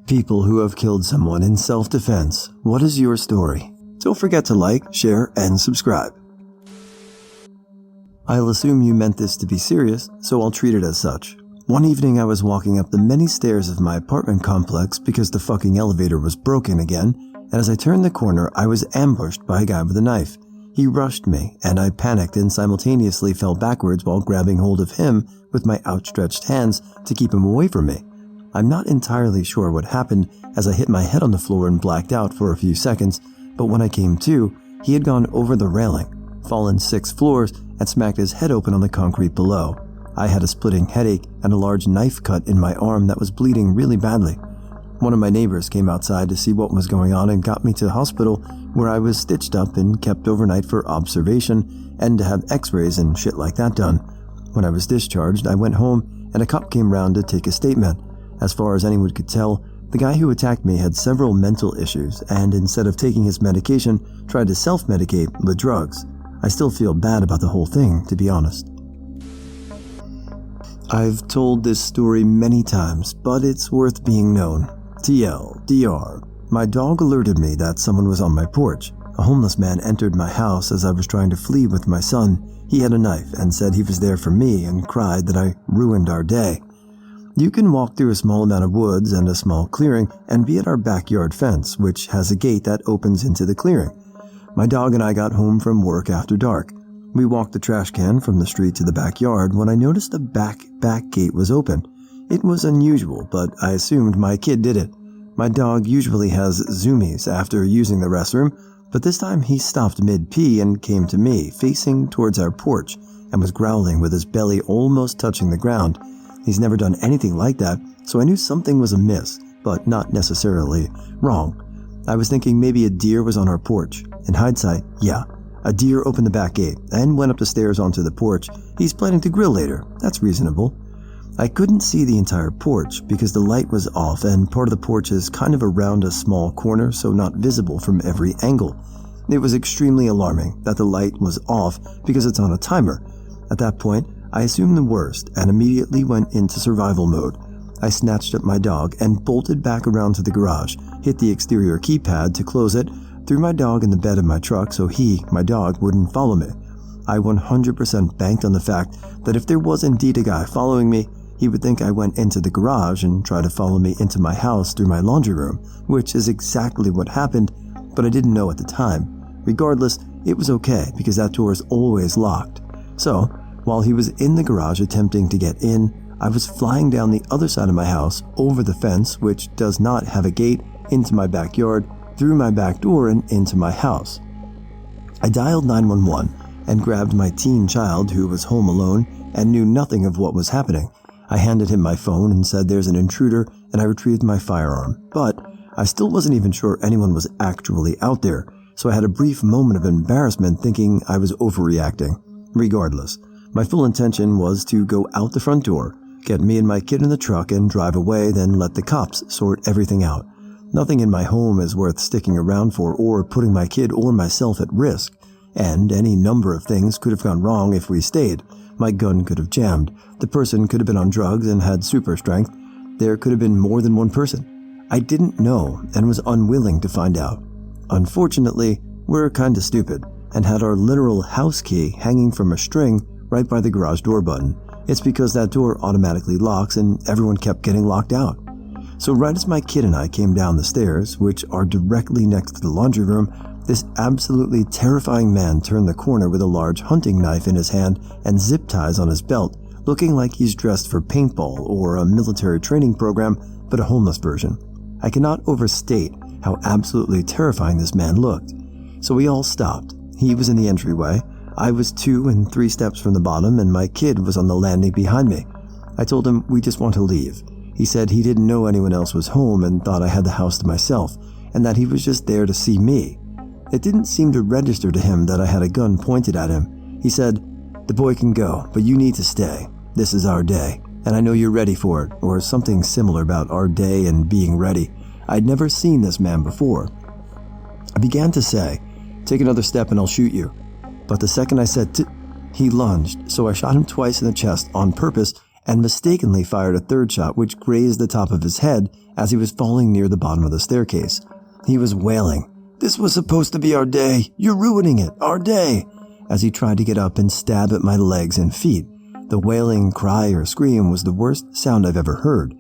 People who have killed someone in self-defense, what is your story? Don't forget to like, share, and subscribe. I'll assume you meant this to be serious, so I'll treat it as such. One evening I was walking up the many stairs of my apartment complex because the fucking elevator was broken again, and as I turned the corner I was ambushed by a guy with a knife. He rushed me, and I panicked and simultaneously fell backwards while grabbing hold of him with my outstretched hands to keep him away from me. I'm not entirely sure what happened as I hit my head on the floor and blacked out for a few seconds, but when I came to, he had gone over the railing, fallen 6 floors, and smacked his head open on the concrete below. I had a splitting headache and a large knife cut in my arm that was bleeding really badly. One of my neighbors came outside to see what was going on and got me to the hospital where I was stitched up and kept overnight for observation and to have x-rays and shit like that done. When I was discharged, I went home and a cop came round to take a statement. As far as anyone could tell, the guy who attacked me had several mental issues and instead of taking his medication, tried to self-medicate with drugs. I still feel bad about the whole thing, to be honest. I've told this story many times, but it's worth being known. TLDR. My dog alerted me that someone was on my porch. A homeless man entered my house as I was trying to flee with my son. He had a knife and said he was there for me and cried that I ruined our day. You can walk through a small amount of woods and a small clearing and be at our backyard fence, which has a gate that opens into the clearing. My dog and I got home from work after dark. We walked the trash can from the street to the backyard when I noticed the back gate was open. It was unusual, but I assumed my kid did it. My dog usually has zoomies after using the restroom, but this time he stopped mid-pee and came to me, facing towards our porch, and was growling with his belly almost touching the ground. He's never done anything like that, so I knew something was amiss, but not necessarily wrong. I was thinking maybe a deer was on our porch. In hindsight, yeah, a deer opened the back gate and went up the stairs onto the porch. He's planning to grill later. That's reasonable. I couldn't see the entire porch because the light was off and part of the porch is kind of around a small corner, so not visible from every angle. It was extremely alarming that the light was off because it's on a timer. At that point, I assumed the worst and immediately went into survival mode. I snatched up my dog and bolted back around to the garage, hit the exterior keypad to close it, threw my dog in the bed of my truck so my dog, wouldn't follow me. I 100% banked on the fact that if there was indeed a guy following me, he would think I went into the garage and try to follow me into my house through my laundry room, which is exactly what happened, but I didn't know at the time. Regardless, it was okay because that door is always locked. So, while he was in the garage attempting to get in, I was flying down the other side of my house, over the fence, which does not have a gate, into my backyard, through my back door and into my house. I dialed 911 and grabbed my teen child who was home alone and knew nothing of what was happening. I handed him my phone and said there's an intruder and I retrieved my firearm, but I still wasn't even sure anyone was actually out there, so I had a brief moment of embarrassment thinking I was overreacting. Regardless, my full intention was to go out the front door, get me and my kid in the truck and drive away, then let the cops sort everything out. Nothing in my home is worth sticking around for or putting my kid or myself at risk, and any number of things could have gone wrong if we stayed. My gun could have jammed, the person could have been on drugs and had super strength, there could have been more than one person. I didn't know and was unwilling to find out. Unfortunately, we're kinda stupid and had our literal house key hanging from a string right by the garage door button. It's because that door automatically locks and everyone kept getting locked out. So right as my kid and I came down the stairs, which are directly next to the laundry room, this absolutely terrifying man turned the corner with a large hunting knife in his hand and zip ties on his belt, looking like he's dressed for paintball or a military training program, but a homeless version. I cannot overstate how absolutely terrifying this man looked. So we all stopped. He was in the entryway. I was 2 and 3 steps from the bottom and my kid was on the landing behind me. I told him we just want to leave. He said he didn't know anyone else was home and thought I had the house to myself and that he was just there to see me. It didn't seem to register to him that I had a gun pointed at him. He said, "The boy can go, but you need to stay. This is our day, and I know you're ready for it," or something similar about our day and being ready. I'd never seen this man before. I began to say, "Take another step and I'll shoot you." But the second I said he lunged, so I shot him twice in the chest on purpose and mistakenly fired a third shot which grazed the top of his head as he was falling near the bottom of the staircase. He was wailing, "This was supposed to be our day! You're ruining it! Our day!" as he tried to get up and stab at my legs and feet. The wailing cry or scream was the worst sound I've ever heard.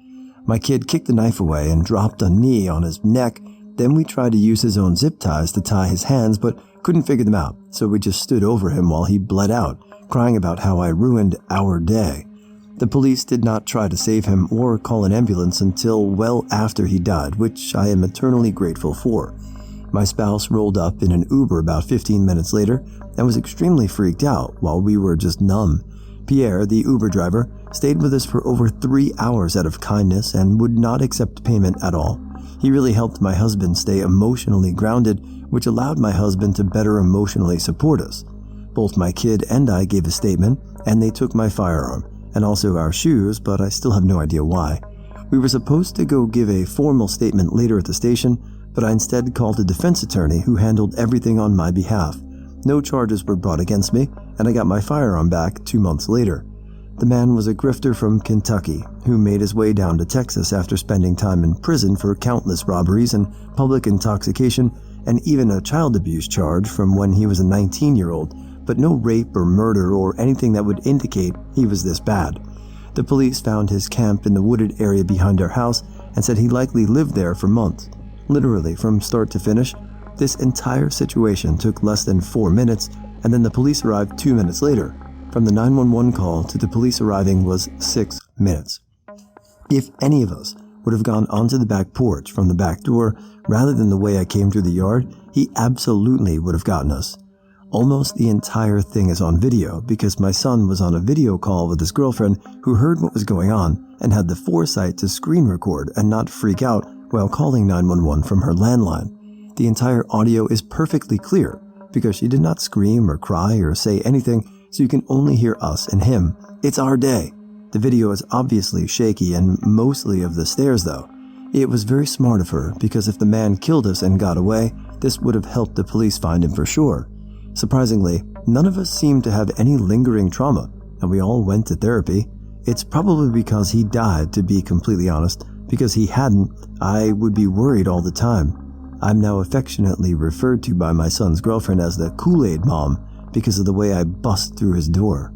My kid kicked the knife away and dropped a knee on his neck. Then we tried to use his own zip ties to tie his hands, but couldn't figure them out, so we just stood over him while he bled out, crying about how I ruined our day. The police did not try to save him or call an ambulance until well after he died, which I am eternally grateful for. My spouse rolled up in an Uber about 15 minutes later and was extremely freaked out while we were just numb. Pierre, the Uber driver, stayed with us for over 3 hours out of kindness and would not accept payment at all. He really helped my husband stay emotionally grounded, which allowed my husband to better emotionally support us. Both my kid and I gave a statement, and they took my firearm, and also our shoes, but I still have no idea why. We were supposed to go give a formal statement later at the station, but I instead called a defense attorney who handled everything on my behalf. No charges were brought against me, and I got my firearm back 2 months later. The man was a grifter from Kentucky who made his way down to Texas after spending time in prison for countless robberies and public intoxication and even a child abuse charge from when he was a 19-year-old, but no rape or murder or anything that would indicate he was this bad. The police found his camp in the wooded area behind our house and said he likely lived there for months. Literally, from start to finish, this entire situation took less than 4 minutes, and then the police arrived 2 minutes later. From the 911 call to the police arriving was 6 minutes. If any of us would have gone onto the back porch from the back door rather than the way I came through the yard, he absolutely would have gotten us. Almost the entire thing is on video because my son was on a video call with his girlfriend who heard what was going on and had the foresight to screen record and not freak out while calling 911 from her landline. The entire audio is perfectly clear because she did not scream or cry or say anything, so you can only hear us and him. It's our day. The video is obviously shaky and mostly of the stairs though. It was very smart of her because if the man killed us and got away, this would have helped the police find him for sure. Surprisingly, none of us seemed to have any lingering trauma, and we all went to therapy. It's probably because he died, to be completely honest. Because he hadn't, I would be worried all the time. I'm now affectionately referred to by my son's girlfriend as the Kool-Aid Mom because of the way I bust through his door.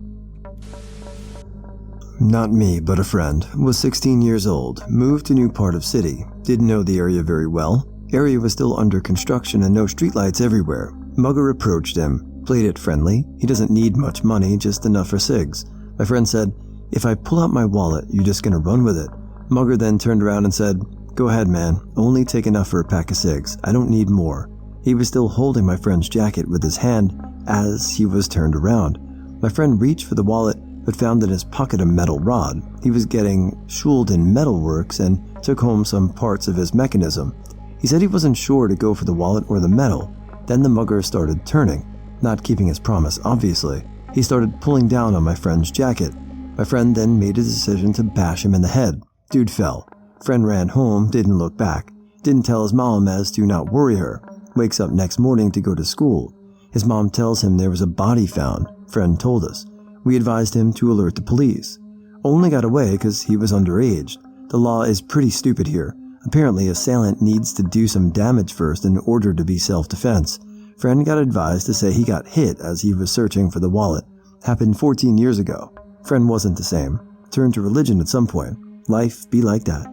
Not me, but a friend. Was 16 years old, moved to new part of city, didn't know the area very well. Area was still under construction and no streetlights everywhere. Mugger approached him, played it friendly. He doesn't need much money, just enough for cigs. My friend said, "If I pull out my wallet, you're just gonna run with it." Mugger then turned around and said, "Go ahead, man. Only take enough for a pack of cigs. I don't need more." He was still holding my friend's jacket with his hand as he was turned around. My friend reached for the wallet but found in his pocket a metal rod. He was getting schooled in metalworks and took home some parts of his mechanism. He said he wasn't sure to go for the wallet or the metal. Then the mugger started turning, not keeping his promise, obviously. He started pulling down on my friend's jacket. My friend then made a decision to bash him in the head. Dude fell. Friend ran home, didn't look back. Didn't tell his mom as to not worry her. Wakes up next morning to go to school. His mom tells him there was a body found. Friend told us. We advised him to alert the police. Only got away because he was underage. The law is pretty stupid here. Apparently, assailant needs to do some damage first in order to be self-defense. Friend got advised to say he got hit as he was searching for the wallet. Happened 14 years ago. Friend wasn't the same. Turned to religion at some point. Life be like that.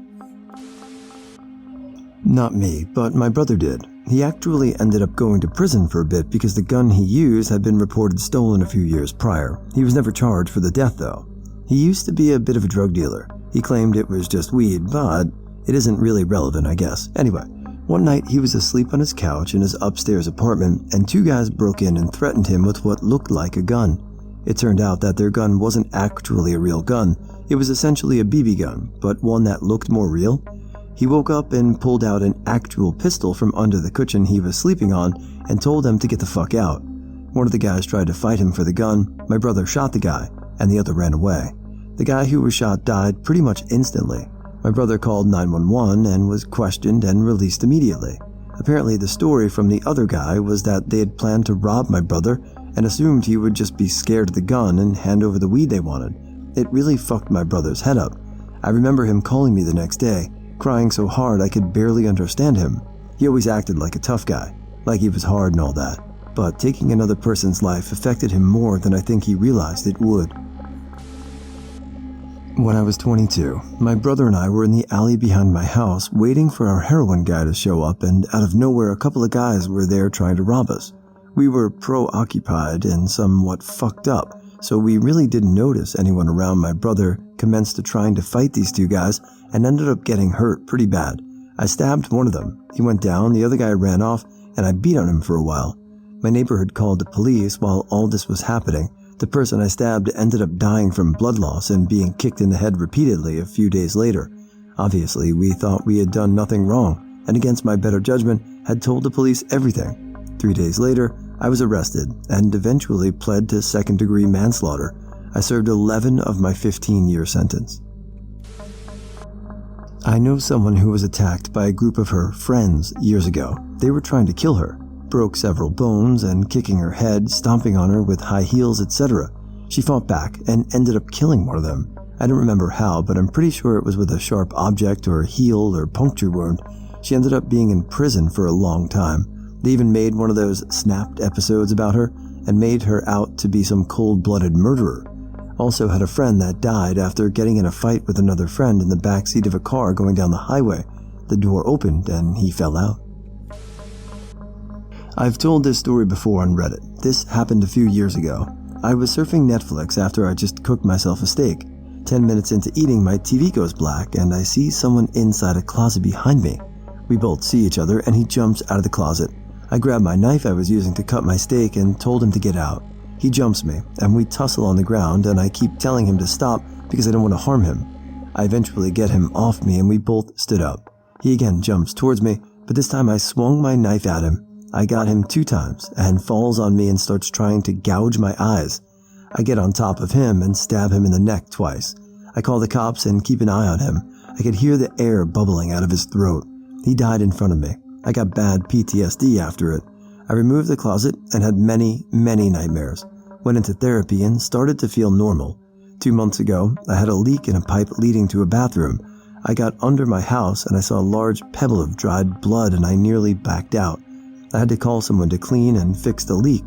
Not me, but my brother did. He actually ended up going to prison for a bit because the gun he used had been reported stolen a few years prior. He was never charged for the death though. He used to be a bit of a drug dealer. He claimed it was just weed, but it isn't really relevant, I guess. Anyway, one night he was asleep on his couch in his upstairs apartment and 2 guys broke in and threatened him with what looked like a gun. It turned out that their gun wasn't actually a real gun. It was essentially a BB gun, but one that looked more real. He woke up and pulled out an actual pistol from under the cushion he was sleeping on and told them to get the fuck out. One of the guys tried to fight him for the gun. My brother shot the guy, and the other ran away. The guy who was shot died pretty much instantly. My brother called 911 and was questioned and released immediately. Apparently the story from the other guy was that they had planned to rob my brother and assumed he would just be scared of the gun and hand over the weed they wanted. It really fucked my brother's head up. I remember him calling me the next day, crying so hard I could barely understand him. He always acted like a tough guy, like he was hard and all that, but taking another person's life affected him more than I think he realized it would. When I was 22, my brother and I were in the alley behind my house waiting for our heroin guy to show up, and out of nowhere a couple of guys were there trying to rob us. We were preoccupied and somewhat fucked up, so we really didn't notice anyone around. My brother commenced trying to fight these two guys and ended up getting hurt pretty bad. I stabbed one of them. He went down, the other guy ran off, and I beat on him for a while. My neighborhood called the police while all this was happening. The person I stabbed ended up dying from blood loss and being kicked in the head repeatedly a few days later. Obviously, we thought we had done nothing wrong, and against my better judgment, had told the police everything. 3 days later, I was arrested and eventually pled to second-degree manslaughter. I served 11 of my 15-year sentence. I know someone who was attacked by a group of her friends years ago. They were trying to kill her, broke several bones and kicking her head, stomping on her with high heels, etc. She fought back and ended up killing one of them. I don't remember how, but I'm pretty sure it was with a sharp object or heel or puncture wound. She ended up being in prison for a long time. They even made one of those Snapped episodes about her and made her out to be some cold-blooded murderer. Also had a friend that died after getting in a fight with another friend in the backseat of a car going down the highway. The door opened and he fell out. I've told this story before on Reddit. This happened a few years ago. I was surfing Netflix after I just cooked myself a steak. 10 minutes into eating, my TV goes black and I see someone inside a closet behind me. We both see each other and he jumps out of the closet. I grab my knife I was using to cut my steak and told him to get out. He jumps me and we tussle on the ground and I keep telling him to stop because I don't want to harm him. I eventually get him off me and we both stood up. He again jumps towards me, but this time I swung my knife at him. I got him 2 times and falls on me and starts trying to gouge my eyes. I get on top of him and stab him in the neck twice. I call the cops and keep an eye on him. I could hear the air bubbling out of his throat. He died in front of me. I got bad PTSD after it. I removed the closet and had many, many nightmares. Went into therapy and started to feel normal. 2 months ago, I had a leak in a pipe leading to a bathroom. I got under my house and I saw a large pebble of dried blood and I nearly backed out. I had to call someone to clean and fix the leak.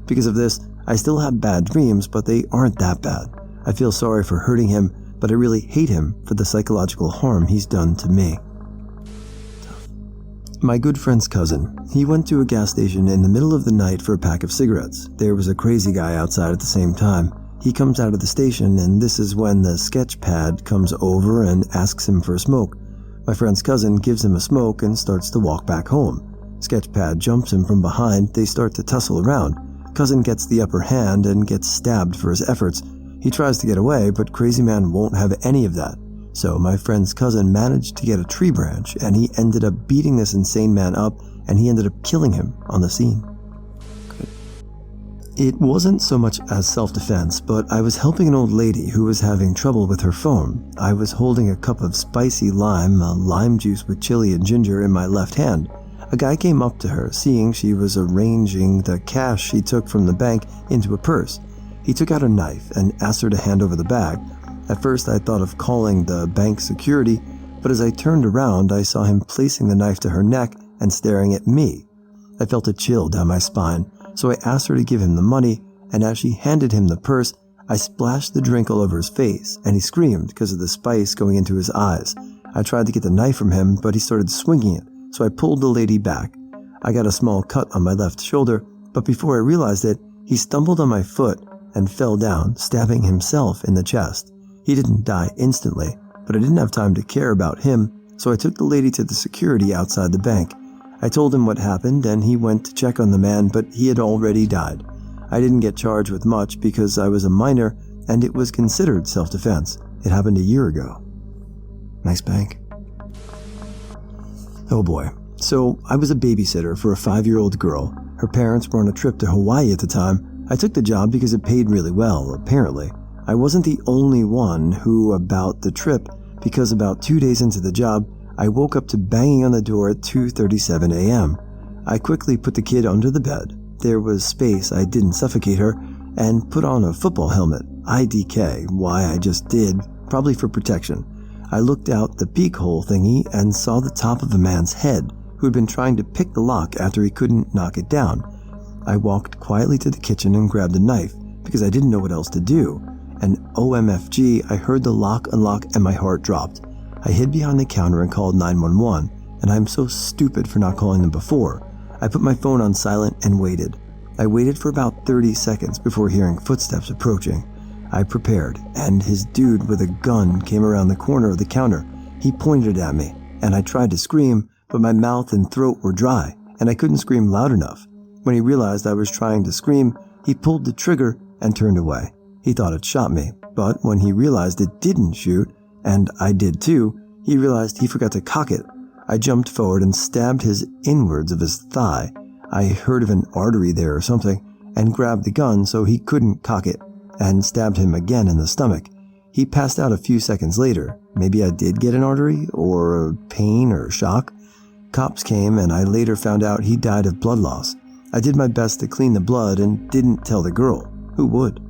Because of this, I still have bad dreams, but they aren't that bad. I feel sorry for hurting him, but I really hate him for the psychological harm he's done to me. My good friend's cousin, he went to a gas station in the middle of the night for a pack of cigarettes. There was a crazy guy outside at the same time. He comes out of the station and this is when the sketch pad comes over and asks him for a smoke. My friend's cousin gives him a smoke and starts to walk back home. Sketchpad jumps him from behind, they start to tussle around. Cousin gets the upper hand and gets stabbed for his efforts. He tries to get away, but Crazy Man won't have any of that. So my friend's cousin managed to get a tree branch and he ended up beating this insane man up and he ended up killing him on the scene. It wasn't so much as self-defense, but I was helping an old lady who was having trouble with her phone. I was holding a cup of spicy lime juice with chili and ginger in my left hand. A guy came up to her, seeing she was arranging the cash she took from the bank into a purse. He took out a knife and asked her to hand over the bag. At first I thought of calling the bank security, but as I turned around I saw him placing the knife to her neck and staring at me. I felt a chill down my spine, so I asked her to give him the money, and as she handed him the purse, I splashed the drink all over his face, and he screamed because of the spice going into his eyes. I tried to get the knife from him, but he started swinging it, so I pulled the lady back. I got a small cut on my left shoulder, but before I realized it, he stumbled on my foot and fell down, stabbing himself in the chest. He didn't die instantly, but I didn't have time to care about him, so I took the lady to the security outside the bank. I told him what happened and he went to check on the man, but he had already died. I didn't get charged with much because I was a minor and it was considered self-defense. It happened a year ago. Nice bank. Oh boy. So I was a babysitter for a 5-year-old girl. Her parents were on a trip to Hawaii at the time. I took the job because it paid really well, apparently. I wasn't the only one who about the trip, because about 2 days into the job, I woke up to banging on the door at 2:37 a.m. I quickly put the kid under the bed. There was space, I didn't suffocate her, and put on a football helmet. IDK, why I just did, probably for protection. I looked out the peek hole thingy and saw the top of a man's head who had been trying to pick the lock after he couldn't knock it down. I walked quietly to the kitchen and grabbed a knife because I didn't know what else to do. And OMFG, I heard the lock unlock and my heart dropped. I hid behind the counter and called 911, and I'm so stupid for not calling them before. I put my phone on silent and waited. I waited for about 30 seconds before hearing footsteps approaching. I prepared, and his dude with a gun came around the corner of the counter. He pointed at me, and I tried to scream, but my mouth and throat were dry, and I couldn't scream loud enough. When he realized I was trying to scream, he pulled the trigger and turned away. He thought it shot me, but when he realized it didn't shoot, and I did too, he realized he forgot to cock it. I jumped forward and stabbed his inwards of his thigh. I heard of an artery there or something, and grabbed the gun so he couldn't cock it, and stabbed him again in the stomach. He passed out a few seconds later. Maybe I did get an artery, or pain, or shock. Cops came, and I later found out he died of blood loss. I did my best to clean the blood and didn't tell the girl. Who would?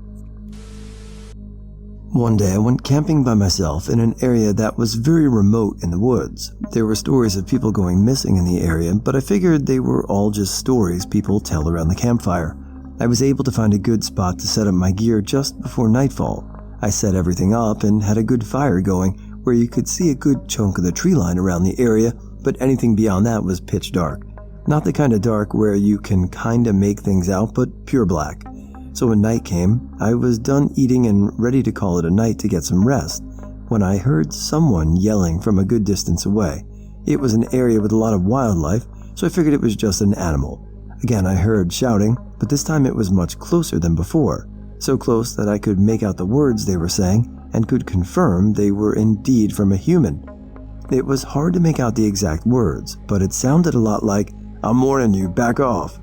One day I went camping by myself in an area that was very remote in the woods. There were stories of people going missing in the area, but I figured they were all just stories people tell around the campfire. I was able to find a good spot to set up my gear just before nightfall. I set everything up and had a good fire going where you could see a good chunk of the tree line around the area, but anything beyond that was pitch dark. Not the kind of dark where you can kinda make things out, but pure black. So when night came, I was done eating and ready to call it a night to get some rest, when I heard someone yelling from a good distance away. It was an area with a lot of wildlife, so I figured it was just an animal. Again, I heard shouting, but this time it was much closer than before, so close that I could make out the words they were saying and could confirm they were indeed from a human. It was hard to make out the exact words, but it sounded a lot like, "I'm warning you, back off."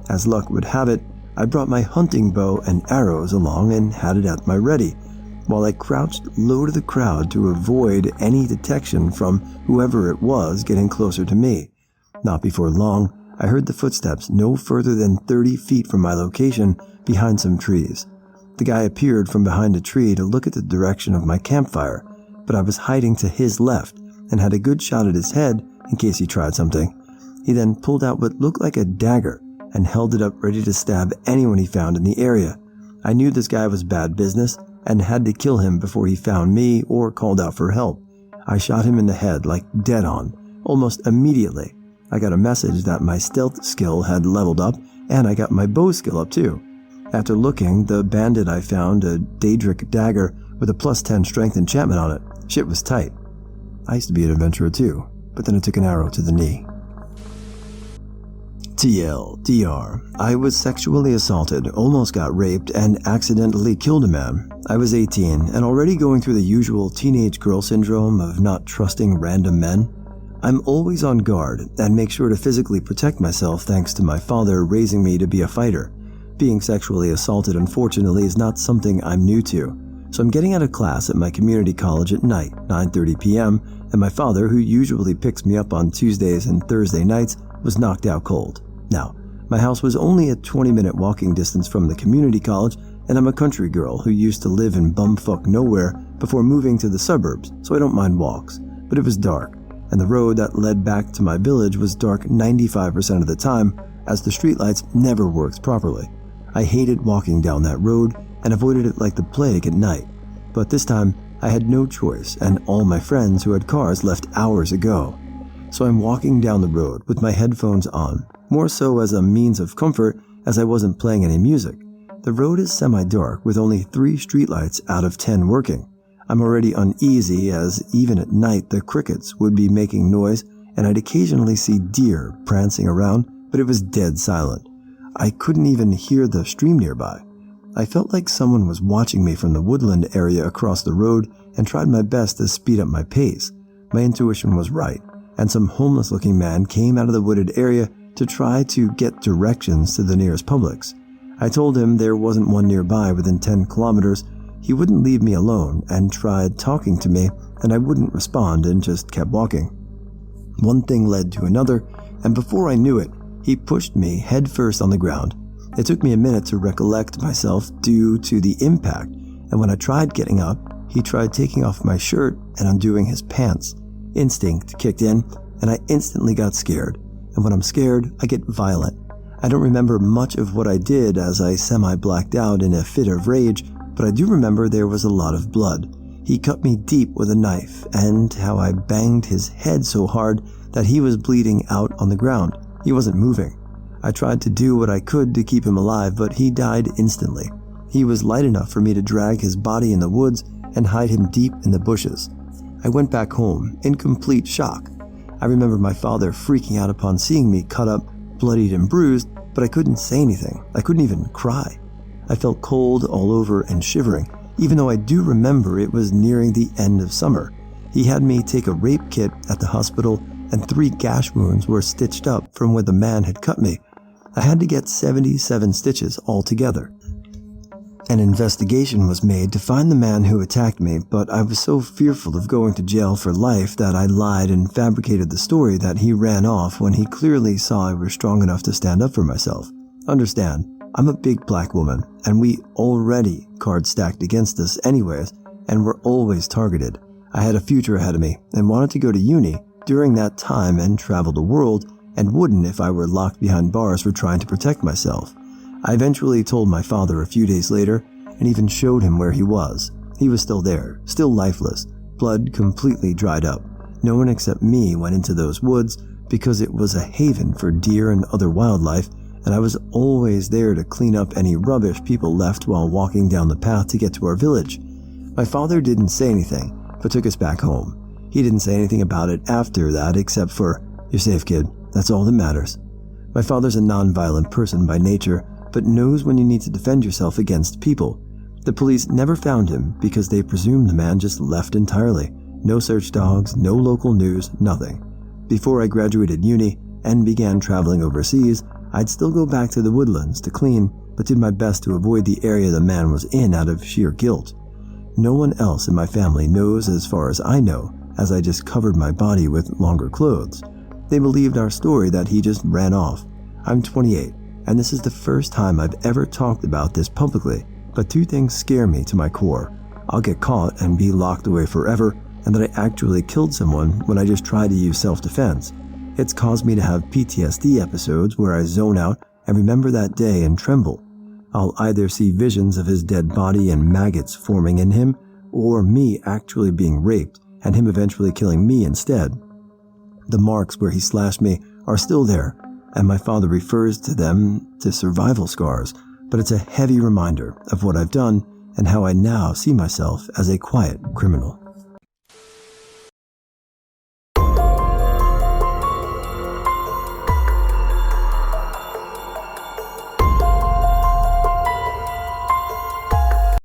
As luck would have it, I brought my hunting bow and arrows along and had it at my ready, while I crouched low to the crowd to avoid any detection from whoever it was getting closer to me. Not before long, I heard the footsteps no further than 30 feet from my location behind some trees. The guy appeared from behind a tree to look at the direction of my campfire, but I was hiding to his left and had a good shot at his head in case he tried something. He then pulled out what looked like a dagger and held it up ready to stab anyone he found in the area. I knew this guy was bad business and had to kill him before he found me or called out for help. I shot him in the head like dead on, almost immediately. I got a message that my stealth skill had leveled up and I got my bow skill up too. After looking, the bandit I found a Daedric dagger with a +10 strength enchantment on it. Shit was tight. I used to be an adventurer too, but then I took an arrow to the knee. TLDR. I was sexually assaulted, almost got raped, and accidentally killed a man. I was 18 and already going through the usual teenage girl syndrome of not trusting random men. I'm always on guard and make sure to physically protect myself thanks to my father raising me to be a fighter. Being sexually assaulted, unfortunately, is not something I'm new to. So I'm getting out of class at my community college at night, 9:30 p.m., and my father, who usually picks me up on Tuesdays and Thursday nights, was knocked out cold. Now, my house was only a 20-minute walking distance from the community college, and I'm a country girl who used to live in bumfuck nowhere before moving to the suburbs, so I don't mind walks. But it was dark, and the road that led back to my village was dark 95% of the time, as the streetlights never worked properly. I hated walking down that road and avoided it like the plague at night. But this time, I had no choice, and all my friends who had cars left hours ago. So I'm walking down the road with my headphones on, more so as a means of comfort as I wasn't playing any music. The road is semi-dark with only 3 streetlights out of 10 working. I'm already uneasy as even at night the crickets would be making noise and I'd occasionally see deer prancing around, but it was dead silent. I couldn't even hear the stream nearby. I felt like someone was watching me from the woodland area across the road and tried my best to speed up my pace. My intuition was right, and some homeless-looking man came out of the wooded area to try to get directions to the nearest Publix. I told him there wasn't one nearby within 10 kilometers. He wouldn't leave me alone and tried talking to me, and I wouldn't respond and just kept walking. One thing led to another, and before I knew it, he pushed me headfirst on the ground. It took me a minute to recollect myself due to the impact, and when I tried getting up, he tried taking off my shirt and undoing his pants. Instinct kicked in, and I instantly got scared. And when I'm scared, I get violent. I don't remember much of what I did as I semi-blacked out in a fit of rage, but I do remember there was a lot of blood. He cut me deep with a knife, and how I banged his head so hard that he was bleeding out on the ground. He wasn't moving. I tried to do what I could to keep him alive, but he died instantly. He was light enough for me to drag his body in the woods and hide him deep in the bushes. I went back home in complete shock. I remember my father freaking out upon seeing me cut up, bloodied and bruised, but I couldn't say anything. I couldn't even cry. I felt cold all over and shivering, even though I do remember it was nearing the end of summer. He had me take a rape kit at the hospital, and 3 gash wounds were stitched up from where the man had cut me. I had to get 77 stitches altogether. An investigation was made to find the man who attacked me, but I was so fearful of going to jail for life that I lied and fabricated the story that he ran off when he clearly saw I was strong enough to stand up for myself. Understand, I'm a big black woman, and we already cards stacked against us anyways, and were always targeted. I had a future ahead of me and wanted to go to uni during that time and travel the world, and wouldn't if I were locked behind bars for trying to protect myself. I eventually told my father a few days later and even showed him where he was. He was still there, still lifeless, blood completely dried up. No one except me went into those woods because it was a haven for deer and other wildlife, and I was always there to clean up any rubbish people left while walking down the path to get to our village. My father didn't say anything, but took us back home. He didn't say anything about it after that except for, "You're safe, kid. That's all that matters." My father's a non-violent person by nature, but knows when you need to defend yourself against people. The police never found him because they presumed the man just left entirely. No search dogs, no local news, nothing. Before I graduated uni and began traveling overseas, I'd still go back to the woodlands to clean, but did my best to avoid the area the man was in out of sheer guilt. No one else in my family knows as far as I know, as I just covered my body with longer clothes. They believed our story that he just ran off. I'm 28, and this is the first time I've ever talked about this publicly, but 2 things scare me to my core. I'll get caught and be locked away forever, and that I actually killed someone when I just tried to use self-defense. It's caused me to have PTSD episodes where I zone out and remember that day and tremble. I'll either see visions of his dead body and maggots forming in him, or me actually being raped and him eventually killing me instead. The marks where he slashed me are still there, and my father refers to them as survival scars, but it's a heavy reminder of what I've done and how I now see myself as a quiet criminal.